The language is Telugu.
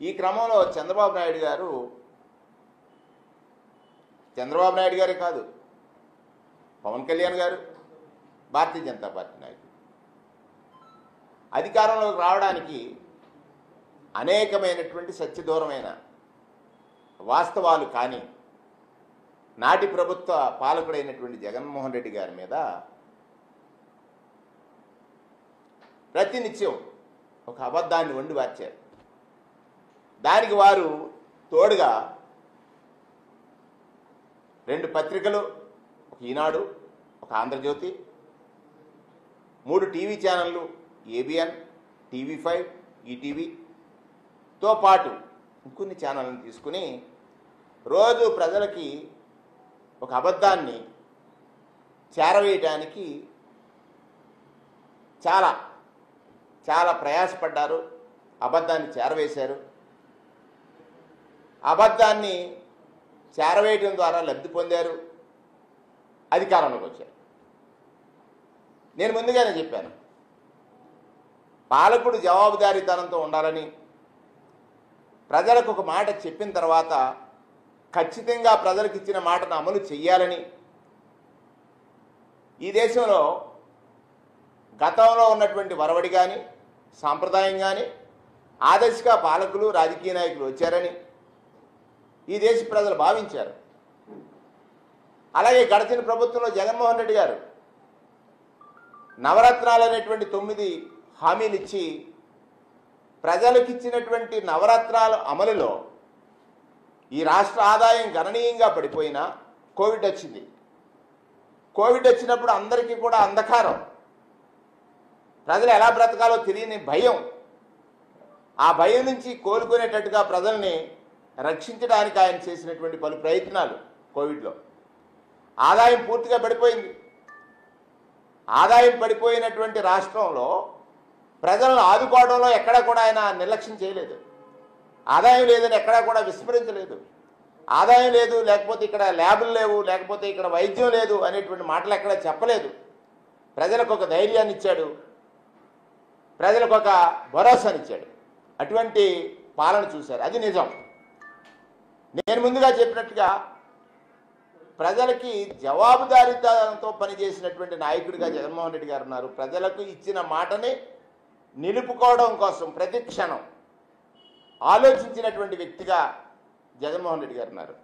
ఈ క్రమంలో చంద్రబాబు నాయుడు గారే కాదు, పవన్ కళ్యాణ్ గారు, భారతీయ జనతా పార్టీ నాయకులు అధికారంలోకి రావడానికి అనేకమైనటువంటి సత్యదూరమైన వాస్తవాలు కానీ నాటి ప్రభుత్వ పాలకుడైనటువంటి జగన్మోహన్ రెడ్డి గారి మీద ప్రతినిత్యం ఒక అబద్ధాన్ని వండి వార్చారు. దానికి వారు తోడుగా 2 పత్రికలు, ఒక ఈనాడు, ఒక ఆంధ్రజ్యోతి, 3 టీవీ ఛానళ్ళు, ఏబిఎన్, TV5, ఈటీవీతో పాటు ఇంకొన్ని ఛానళ్ళను తీసుకుని రోజు ప్రజలకి ఒక అబద్ధాన్ని చేరవేయటానికి చాలా చాలా ప్రయాసపడ్డారు. అబద్ధాన్ని చేరవేశారు. అబద్ధాన్ని చేరవేయటం ద్వారా లబ్ధి పొందారు, అధికారంలోకి వచ్చారు. నేను ముందుగానే చెప్పాను, పాలకుడు జవాబుదారీతనంతో ఉండాలని, ప్రజలకు ఒక మాట చెప్పిన తర్వాత ఖచ్చితంగా ప్రజలకు ఇచ్చిన మాటను అమలు చేయాలని. ఈ దేశంలో గతంలో ఉన్నటువంటి వరవడి కానీ సాంప్రదాయం కానీ ఆదర్శగా పాలకులు రాజకీయ నాయకులు వచ్చారని ఈ దేశ ప్రజలు భావించారు. అలాగే గడిచిన ప్రభుత్వంలో జగన్మోహన్ రెడ్డి గారు నవరత్నాలు అనేటువంటి 9 హామీలు ఇచ్చి ప్రజలకు ఇచ్చినటువంటి నవరత్నాల అమలులో ఈ రాష్ట్ర ఆదాయం గణనీయంగా పడిపోయినా కోవిడ్ వచ్చింది. కోవిడ్ వచ్చినప్పుడు అందరికీ కూడా అంధకారం, ప్రజలు ఎలా బ్రతకాలో తెలియని భయం. ఆ భయం నుంచి కోలుకునేటట్టుగా ప్రజల్ని రక్షించడానికి ఆయన చేసినటువంటి పలు ప్రయత్నాలు. కోవిడ్లో ఆదాయం పూర్తిగా పడిపోయింది. ఆదాయం పడిపోయినటువంటి రాష్ట్రంలో ప్రజలను ఆదుకోవడంలో ఎక్కడా కూడా ఆయన నిర్లక్ష్యం చేయలేదు. ఆదాయం లేదని ఎక్కడా కూడా విస్మరించలేదు. ఆదాయం లేదు, లేకపోతే ఇక్కడ ల్యాబులు లేవు, లేకపోతే ఇక్కడ వైద్యం లేదు అనేటువంటి మాటలు ఎక్కడా చెప్పలేదు. ప్రజలకు ఒక ధైర్యాన్ని ఇచ్చాడు, ప్రజలకు ఒక భరోసానిచ్చాడు. అటువంటి పాలన చూశారు, అది నిజం. నేను ముందుగా చెప్పినట్టుగా ప్రజలకి జవాబుదారీతనంతో పనిచేసినటువంటి నాయకుడిగా జగన్మోహన్ రెడ్డి గారు ఉన్నారు. ప్రజలకు ఇచ్చిన మాటని నిలుపుకోవడం కోసం ప్రతి క్షణం ఆలోచించినటువంటి వ్యక్తిగా జగన్మోహన్ రెడ్డి గారు ఉన్నారు.